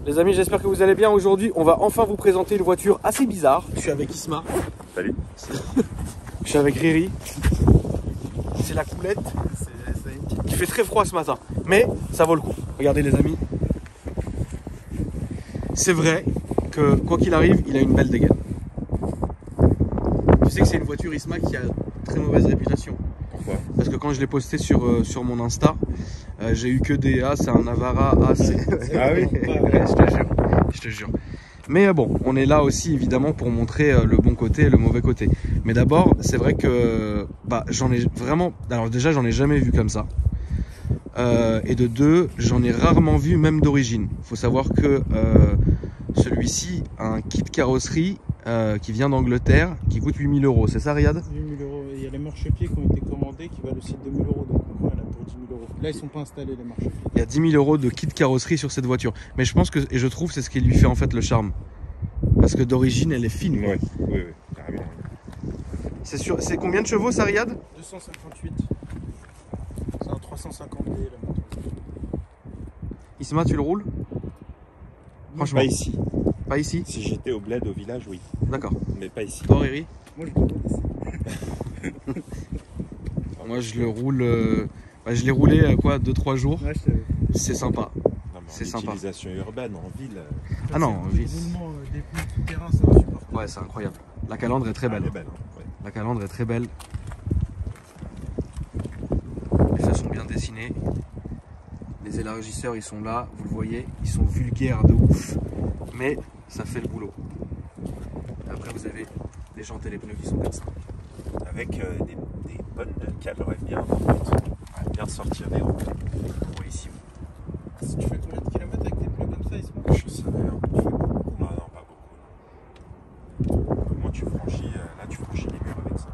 Les amis, j'espère que vous allez bien. Aujourd'hui, on va enfin vous présenter une voiture assez bizarre. Je suis avec Isma. Salut. Je suis avec Riri. C'est la coulette. Il fait très froid ce matin, mais ça vaut le coup. Regardez les amis. C'est vrai que quoi qu'il arrive, il a une belle dégaine. Tu sais que c'est une voiture Isma qui a très mauvaise réputation. Pourquoi? Parce que quand je l'ai posté sur mon Insta, j'ai eu que des A, c'est un Navara AC. Ah oui. Je te jure. Mais bon, on est là aussi évidemment pour montrer le bon côté et le mauvais côté. Mais d'abord, c'est vrai que j'en ai vraiment... Alors déjà, j'en ai jamais vu comme ça. Et de deux, j'en ai rarement vu même d'origine. Il faut savoir que celui-ci a un kit carrosserie qui vient d'Angleterre, qui coûte 8 000 €. C'est ça, Riyad? 8 000 €. Il y a les marchepieds qui ont été commandés qui valent aussi 2 000 €. Donc voilà, pour 10 000 €. Là, ils ne sont pas installés, les marchepieds. Il y a 10 000 € de kit carrosserie sur cette voiture. Mais je pense que, et je trouve, c'est ce qui lui fait en fait le charme. Parce que d'origine, elle est fine. Oui, oui, carrément. C'est combien de chevaux, ça, Riyad? 258. C'est un 350D, la moto. Isma, tu le roules? Franchement. Pas ici. Pas ici? Si j'étais au bled, au village, oui. D'accord. Mais pas ici. Toi, Riri? Moi, je le roule ici. Moi, je le roule... je l'ai roulé, quoi, 2-3 jours. Ouais, je savais. C'est sympa. Non, mais C'est en sympa. utilisation urbaine, en ville. Ah non, Le oui. roulement des pneus tout terrain, c'est insupportable. Ouais, c'est incroyable. La calandre est très belle. Elle est belle, hein, ouais. La calandre est très belle. Les feux sont bien dessinés. Les élargisseurs, ils sont là. Vous le voyez, ils sont vulgaires de ouf. Mais ça fait le boulot. Après, vous avez les jantes et les pneus qui sont comme ça. Avec des bonnes calories bien sortir des routes. Pour ici. Si tu fais combien de kilomètres avec tes pneus comme ça, ils se montent? Je sais rien. Tu fais beaucoup? Non, pas beaucoup. Moi, tu franchis, là, tu franchis les murs avec ça.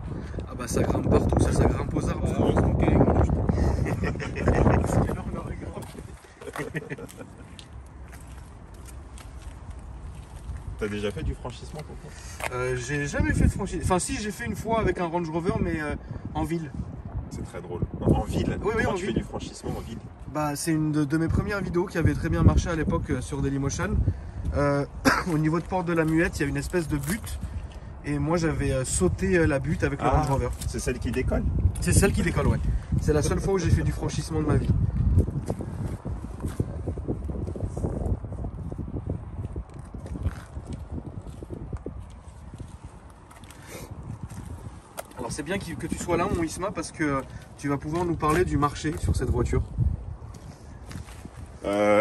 Ah bah ça grimpe partout, ça grimpe aux arbres. Heureusement qu'elle est grande, je trouve. Parce que là, on aurait grimpé. T'as déjà fait du franchissement, Coco? J'ai jamais fait de franchise. Enfin si, j'ai fait une fois avec un Range Rover, mais en ville. C'est très drôle. Non, en ville? Oui, Comment en tu ville. fais du franchissement en ville? Bah c'est une de mes premières vidéos qui avait très bien marché à l'époque sur Dailymotion. Au niveau de Porte de la Muette, il y a une espèce de butte. Et moi j'avais sauté la butte avec le Range Rover. C'est celle qui décolle? C'est celle qui décolle, ouais. C'est la seule fois où j'ai fait du franchissement de ma vie. Alors c'est bien que tu sois là, mon Isma, parce que tu vas pouvoir nous parler du marché sur cette voiture.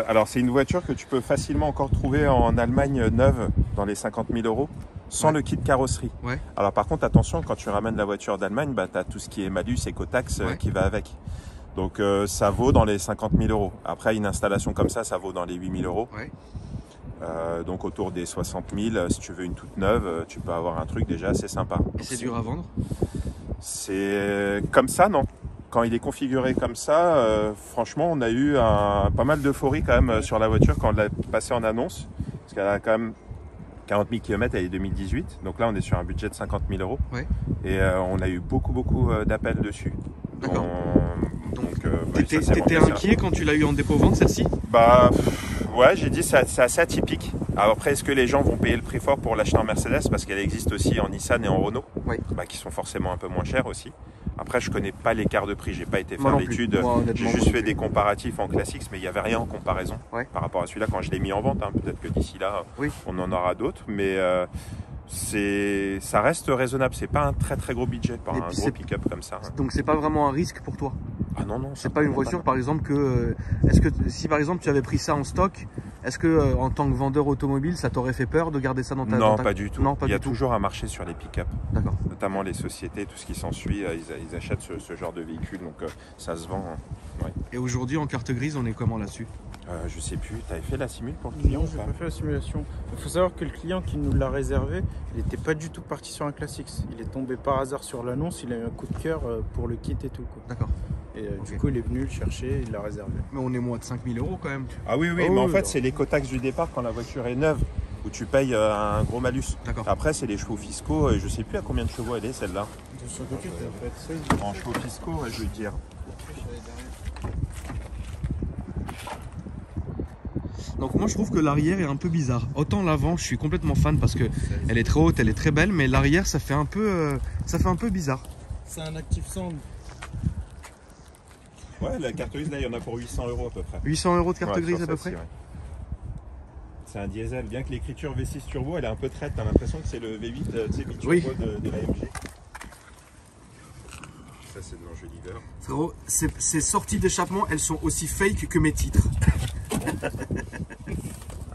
Alors c'est une voiture que tu peux facilement encore trouver en Allemagne neuve dans les 50 000 € sans Ouais. le kit carrosserie. Ouais. Alors par contre attention, quand tu ramènes la voiture d'Allemagne, tu as tout ce qui est malus, écotaxe Ouais. qui va avec. Donc ça vaut dans les 50 000 €. Après une installation comme ça vaut dans les 8 000 €. Ouais. Donc autour des 60 000, si tu veux une toute neuve, tu peux avoir un truc déjà assez sympa. Et c'est dur à vendre? C'est comme ça, non? Quand il est configuré comme ça, franchement, on a eu pas mal d'euphorie quand même sur la voiture quand on l'a passé en annonce. Parce qu'elle a quand même 40 000 km, elle est 2018. Donc là, on est sur un budget de 50 000 €. Ouais. Et on a eu beaucoup d'appels dessus. D'accord. T'étais inquiet quand tu l'as eu en dépôt-vente, celle-ci? Bah ouais, j'ai dit c'est assez atypique. Alors après, est-ce que les gens vont payer le prix fort pour l'acheter en Mercedes? Parce qu'elle existe aussi en Nissan et en Renault, Oui. qui sont forcément un peu moins chers aussi. Après, je connais pas l'écart de prix, j'ai pas été Moi faire non plus. l'étude. Moi, honnêtement, J'ai moi juste non fait plus. des comparatifs en classiques, mais il n'y avait rien en comparaison Ouais. par rapport à celui-là quand je l'ai mis en vente. Peut-être que d'ici là, Oui. on en aura d'autres, mais ça reste raisonnable. C'est pas un très très gros budget pour Et un puis gros c'est- pick-up comme ça. Donc c'est pas vraiment un risque pour toi? Ah non, non. C'est pas une voiture par exemple que... Est-ce que si par exemple tu avais pris ça en stock, est-ce que en tant que vendeur automobile ça t'aurait fait peur de garder ça dans ta... Non, pas du tout. Non, pas il y a du tout. toujours un marché sur les pick-up. D'accord. Notamment les sociétés, tout ce qui s'ensuit, ils achètent ce genre de véhicule, donc ça se vend. Ouais. Et aujourd'hui en carte grise on est comment là-dessus? Je sais plus, tu avais fait la simule pour le client Non, ou j'ai pas? pas fait la simulation. Il faut savoir que le client qui nous l'a réservé, il n'était pas du tout parti sur un Classics. Il est tombé par hasard sur l'annonce, il a eu un coup de cœur pour le kit et tout, quoi. D'accord. Et Ok. du coup, il est venu le chercher, il l'a réservé. Mais on est moins de 5 000 € quand même. Ah oui, oui, Oh, mais en oui, fait, alors. c'est l'écotaxe du départ quand la voiture est neuve, où tu payes un gros malus. D'accord. Après, c'est les chevaux fiscaux, et je sais plus à combien de chevaux elle est celle-là. De son côté, ça peut être 16. En chevaux fiscaux, je veux dire. Donc moi je trouve que l'arrière est un peu bizarre. Autant l'avant je suis complètement fan parce que elle est très haute, elle est très belle, mais l'arrière ça fait un peu bizarre. C'est un Active Sound. Ouais, la carte grise là il y en a pour 800 € à peu près. 800 € de carte Ouais, grise sur à peu celle-ci, près. ouais. C'est un diesel, bien que l'écriture V6 turbo elle est un peu traite, t'as l'impression que c'est le V8 tu sais, biturbo Oui. de l'AMG. Ça c'est de l'enjoliveur. Frérot, ces sorties d'échappement elles sont aussi fake que mes titres.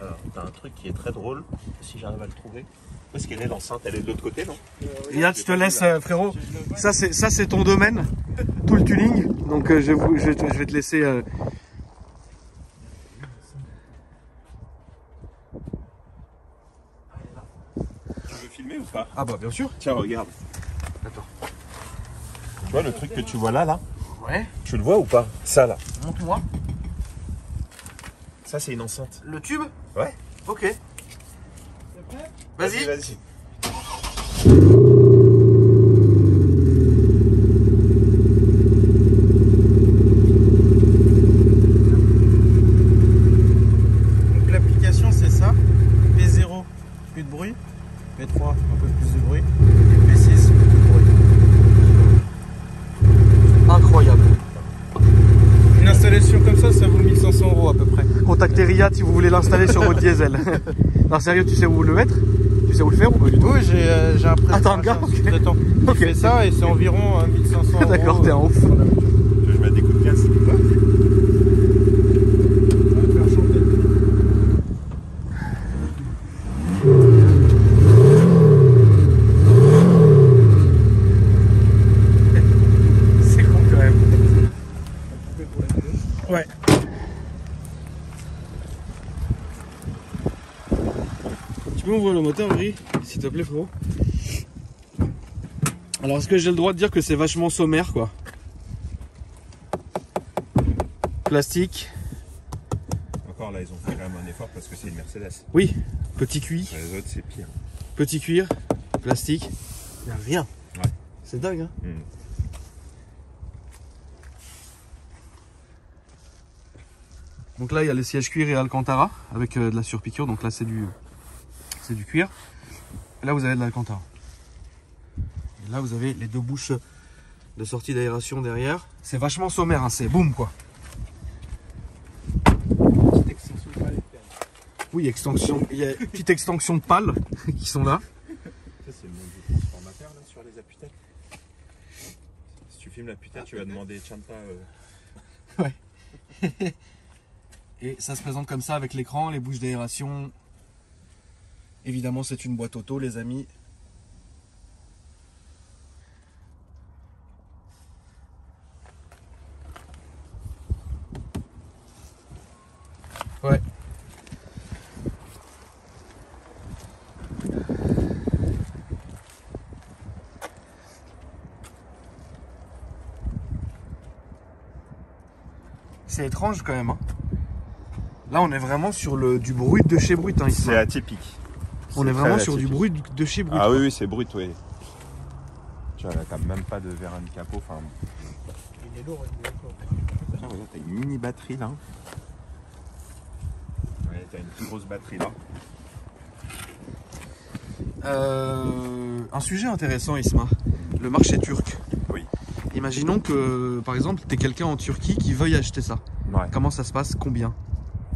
Alors, t'as un truc qui est très drôle, si j'arrive à le trouver. Où est-ce qu'elle est l'enceinte? Elle est de l'autre côté, non? Regarde, je te laisse frérot. Ça c'est ton domaine, tout le tuning. Donc je vais te laisser. Tu veux filmer ou pas? Ah bah bien sûr. Tiens, regarde. Attends. Tu vois le truc que tu vois là, Ouais. Tu le vois ou pas? Ça là. Montre-moi. Ça c'est une enceinte. Le tube. Ouais. Ok. Vas-y. Vas-y. Donc l'application c'est ça. P0, plus de bruit. P3, un peu plus de bruit. Et P6, plus de bruit. Incroyable. Une installation comme ça vaut 1500 € à peu près. Contactez Riyad si vous voulez l'installer sur votre diesel. Non sérieux, tu sais où le mettre? Tu sais où le faire ou pas du tout? Oui, j'ai un prêt. Attends, gars, ok. Sous-traitant. Ok. Il fait ça et c'est environ 1500 €. D'accord, t'es un ouf. Tu veux que je mette des coups de casse? C'est con quand même. Ouais. Tu peux m'ouvrir le moteur, Gris, s'il te plaît, frérot? Alors, est-ce que j'ai le droit de dire que c'est vachement sommaire, quoi? Plastique. Encore là, ils ont fait quand même un effort parce que c'est une Mercedes. Oui. Petit cuir. Les autres, c'est pire. Petit cuir. Plastique. Il a rien. Ouais. C'est dingue, hein? Mm. Donc là, il y a les sièges cuir et Alcantara avec de la surpiqûre. Donc là, c'est du cuir. Et là, vous avez de l'Alcantara. Et là, vous avez les deux bouches de sortie d'aération derrière. C'est vachement sommaire, hein, c'est boum quoi. Petite extension de palette. Oui, extension. Il y a une petite extension de pales qui sont là. Ça, c'est le nom du transformateur là sur les appui-têtes. Si tu filmes l'appui-tête, tu vas demander Chanta. Ouais. Et ça se présente comme ça avec l'écran, les bouches d'aération. Évidemment, c'est une boîte auto, les amis. Ouais. C'est étrange quand même, hein. Là, on est vraiment sur du brut de chez brut, hein, ici. C'est atypique. On est vraiment sur du brut de chez brut. Ah oui, oui, c'est brut, oui. Tu vois, là, t'as même pas de vérin de capot. Enfin, Il est lourd, il est lourd. tiens, regarde, t'as une mini batterie là. Ouais, t'as une plus grosse batterie là. Un sujet intéressant, Isma. Le marché turc. Oui. Imaginons que, par exemple, tu es quelqu'un en Turquie qui veuille acheter ça. Ouais. Comment ça se passe? Combien?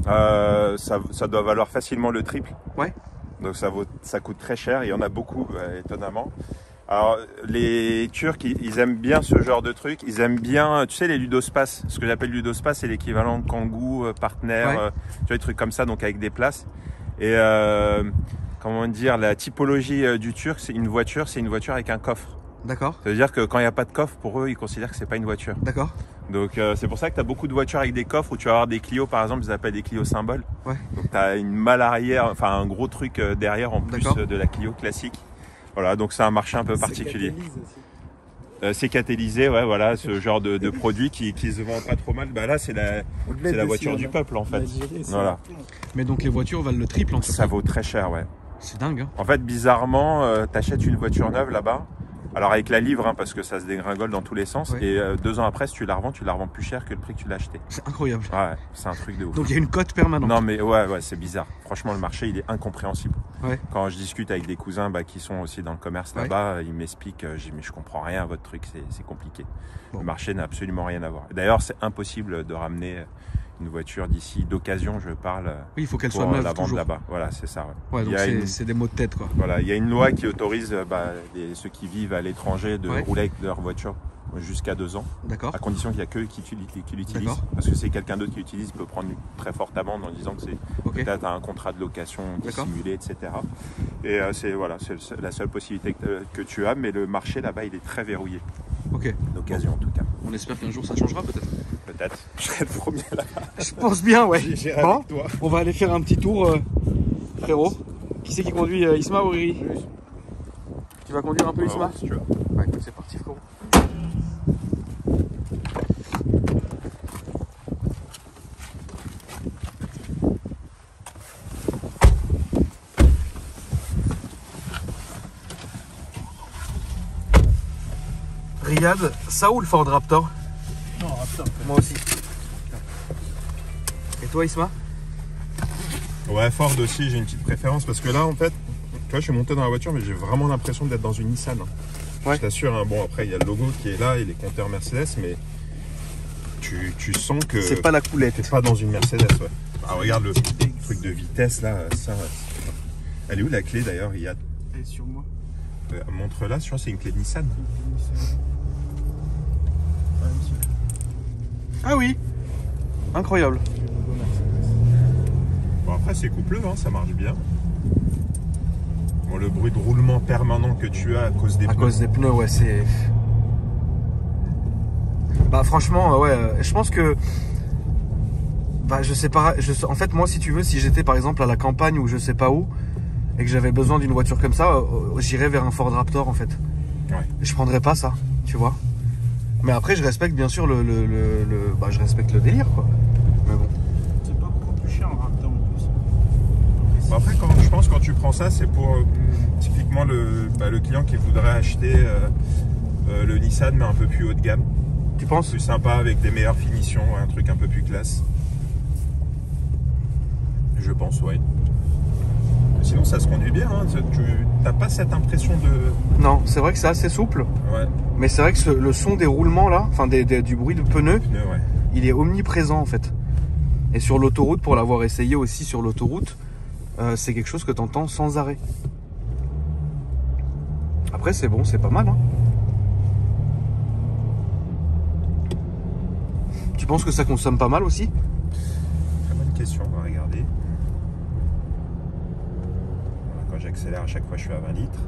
Ça doit valoir facilement le triple. Ouais. Donc ça coûte très cher. Il y en a beaucoup, étonnamment. Alors, les Turcs, ils aiment bien ce genre de truc. Ils aiment bien, tu sais, les ludospaces. Ce que j'appelle ludospace, c'est l'équivalent de Kangoo, Partner, Ouais. tu vois, des trucs comme ça, donc avec des places. Et comment dire, la typologie du Turc, c'est une voiture avec un coffre. D'accord. Ça veut dire que quand il n'y a pas de coffre, pour eux, ils considèrent que c'est pas une voiture. D'accord. Donc c'est pour ça que tu as beaucoup de voitures avec des coffres où tu vas avoir des Clio, par exemple, ils appellent des Clio symboles. Ouais. Donc tu as une malle arrière, enfin un gros truc derrière en plus D'accord. de la Clio classique. Voilà, donc c'est un marché un peu particulier. C'est catalysé, ouais, voilà, ce genre de produit qui se vend pas trop mal. Bah là, c'est la voiture du peuple en fait. Voilà. Mais donc les voitures valent le triple en Turquie. Ça vaut très cher, ouais. C'est dingue, hein. En fait, bizarrement, t'achètes une voiture neuve là-bas, Alors avec la livre, hein, parce que ça se dégringole dans tous les sens. Ouais. Et 2 ans après, si tu la revends plus cher que le prix que tu l'as acheté. C'est incroyable. Ouais, c'est un truc de ouf. Donc il y a une cote permanente. Non mais ouais, c'est bizarre. Franchement, le marché, il est incompréhensible. Ouais. Quand je discute avec des cousins qui sont aussi dans le commerce Ouais. là-bas, ils m'expliquent, mais je comprends rien à votre truc, c'est compliqué. Bon. Le marché n'a absolument rien à voir. D'ailleurs, c'est impossible de ramener une voiture d'ici d'occasion, je parle, Oui, il faut qu'elle pour soit neuve la vendre toujours. là-bas. Voilà, c'est ça. Ouais. Ouais, Il donc y a c'est des mots de tête, quoi. Voilà, il y a une loi qui autorise ceux qui vivent à l'étranger de Ouais. rouler avec leur voiture jusqu'à 2 ans, D'accord. à condition qu'il n'y a que qui l'utilisent. D'accord. Parce que c'est quelqu'un d'autre qui l'utilise, il peut prendre une très forte amende en disant que c'est Ok. peut-être un contrat de location D'accord. dissimulé, etc. Et c'est la seule possibilité que tu as, mais le marché là-bas, il est très verrouillé, Ok. d'occasion en tout cas. On espère qu'un jour ça changera peut-être. Peut-être. Je serai le premier là. Je pense bien, ouais. J'irai Bon, avec toi. on va aller faire un petit tour, frérot. Qui c'est qui conduit, Isma ou Riri? Tu vas conduire un peu, Isma? Si tu veux. Ouais, écoute, c'est parti, frérot. Riyad, ça ou le Ford Raptor? Non, Raptor. Moi aussi. Et toi, Isma? Ouais, Ford aussi, j'ai une petite préférence parce que là, en fait, tu vois, je suis monté dans la voiture, mais j'ai vraiment l'impression d'être dans une Nissan. Ouais. Je t'assure, hein, bon, après, il y a le logo qui est là et les compteurs Mercedes, mais tu sens que C'est pas la t'es coulette. pas dans une Mercedes. Ouais. Ah, regarde le truc de vitesse là, ça. Elle est où la clé d'ailleurs? Il y a. Elle est sur moi. Montre-la, je crois que c'est une clé de Nissan. Ah oui. Incroyable. Bon, après, c'est coupleux, hein, ça marche bien. Bon, le bruit de roulement permanent que tu as à cause des À pneus. cause des pneus, ouais, c'est... Bah franchement, ouais, je pense que... Bah je sais pas, en fait moi si tu veux, si j'étais par exemple à la campagne ou je sais pas où, et que j'avais besoin d'une voiture comme ça, j'irais vers un Ford Raptor en fait. Ouais. Je prendrais pas ça, tu vois. Mais après je respecte bien sûr bah je respecte le délire quoi. Mais bon. C'est pas beaucoup plus cher un Raptor en plus. Bon, après, je pense que quand tu prends ça, c'est pour typiquement le client qui voudrait acheter le Nissan, mais un peu plus haut de gamme. Tu penses? Plus sympa, avec des meilleures finitions, un truc un peu plus classe. Je pense, ouais. Sinon, ça se conduit bien. Hein. Tu n'as pas cette impression de... Non, c'est vrai que c'est assez souple, Ouais, mais c'est vrai que le son des roulements là, enfin du bruit de pneus, pneu, ouais. il est omniprésent en fait. Et sur l'autoroute, pour l'avoir essayé aussi sur l'autoroute, c'est quelque chose que tu entends sans arrêt. Après c'est bon, c'est pas mal. Hein. Tu penses que ça consomme pas mal aussi? Très bonne question, on va regarder. Voilà, quand j'accélère, à chaque fois, je suis à 20 litres.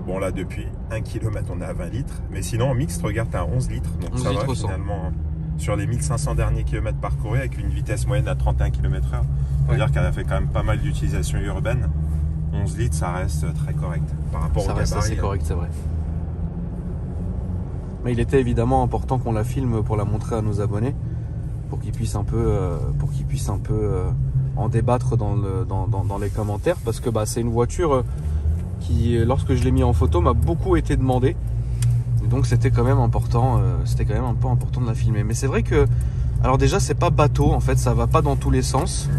Bon, là, depuis 1 km, on est à 20 litres. Mais sinon, en mixte, regarde, t'es à 11 litres. Donc 11 ça litres va, au 100. finalement, sur les 1500 derniers kilomètres parcourus, avec une vitesse moyenne à 31 km/h. C'est-à-dire qu'elle a fait quand même pas mal d'utilisation urbaine. 11 litres, ça reste très correct. Par rapport Ça au reste gabarit. assez correct, c'est vrai. Mais il était évidemment important qu'on la filme pour la montrer à nos abonnés, pour qu'ils puissent un peu, en débattre dans les commentaires, parce que bah, c'est une voiture qui, lorsque je l'ai mis en photo, m'a beaucoup été demandée. Et donc c'était quand même important, c'était quand même un peu important de la filmer. Mais c'est vrai que, alors déjà c'est pas bateau, en fait, ça va pas dans tous les sens.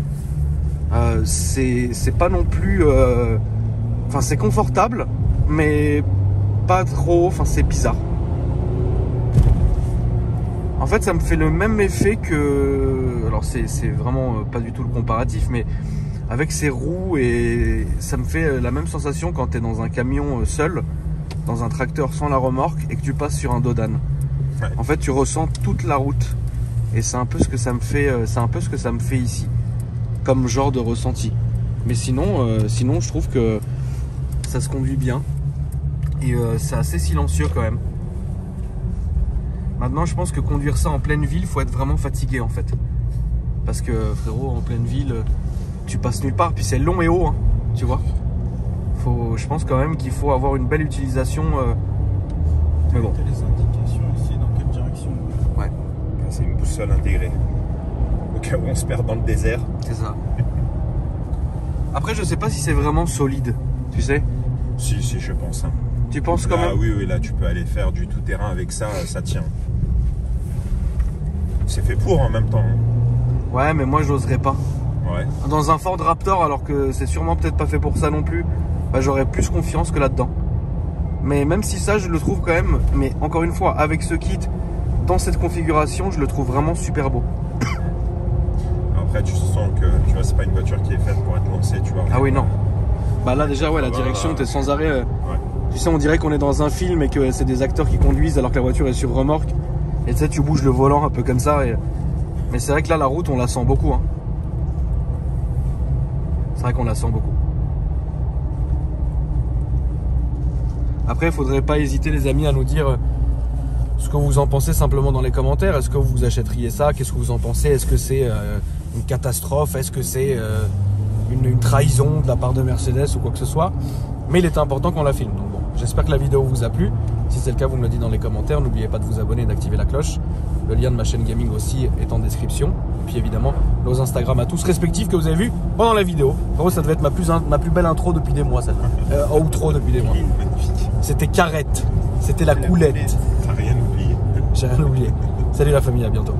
C'est pas non plus, enfin c'est confortable, mais pas trop, enfin c'est bizarre. En fait, ça me fait le même effet que... Alors, c'est vraiment pas du tout le comparatif, mais avec ses roues, et ça me fait la même sensation quand tu es dans un camion seul, dans un tracteur sans la remorque, et que tu passes sur un dos d'âne. Ouais. En fait, tu ressens toute la route. Et c'est un peu ce que ça me fait, ici, comme genre de ressenti. Mais sinon, je trouve que ça se conduit bien. Et c'est assez silencieux quand même. Maintenant, je pense que conduire ça en pleine ville, faut être vraiment fatigué en fait. Parce que frérot, en pleine ville, tu passes nulle part. Puis c'est long et haut, hein, tu vois. Je pense quand même qu'il faut avoir une belle utilisation. Mais bon. T'as les indications ici, dans quelle direction? Ouais, C'est une boussole intégrée. Au cas où on se perd dans le désert. c'est ça. Après, je sais pas si c'est vraiment solide, tu sais. Si, je pense. Hein. Tu penses quand Là, même? oui, là, tu peux aller faire du tout-terrain avec ça, ça tient. C'est fait pour en même temps. Ouais, mais moi, j'oserais pas. Ouais. Dans un Ford Raptor, alors que c'est sûrement peut-être pas fait pour ça non plus, bah, j'aurais plus confiance que là-dedans. Mais même si ça, je le trouve quand même, mais encore une fois, avec ce kit, dans cette configuration, je le trouve vraiment super beau. Après, tu sens que tu vois, c'est pas une voiture qui est faite pour être lancée, tu vois. Ah oui, non. Bah là, déjà, ouais, la direction, t'es sans arrêt. Ouais. Tu sais, on dirait qu'on est dans un film et que c'est des acteurs qui conduisent alors que la voiture est sur remorque. Et tu sais, tu bouges le volant un peu comme ça. Mais c'est vrai que là, la route, on la sent beaucoup. Hein. C'est vrai qu'on la sent beaucoup. Après, il faudrait pas hésiter, les amis, à nous dire ce que vous en pensez simplement dans les commentaires. Est-ce que vous achèteriez ça? Qu'est-ce que vous en pensez? Est-ce que c'est une catastrophe? Est-ce que c'est une trahison de la part de Mercedes ou quoi que ce soit? Mais il était important qu'on la filme. Donc bon, j'espère que la vidéo vous a plu. Si c'est le cas, vous me le dites dans les commentaires. N'oubliez pas de vous abonner et d'activer la cloche. Le lien de ma chaîne gaming aussi est en description. Et puis évidemment, nos Instagram à tous respectifs que vous avez vus pendant la vidéo. En gros, ça devait être ma plus belle intro depuis des mois, celle-là. Outro depuis des mois. Magnifique. C'était carrette. C'était la coulette. T'as rien oublié. J'ai rien oublié. Salut la famille, à bientôt.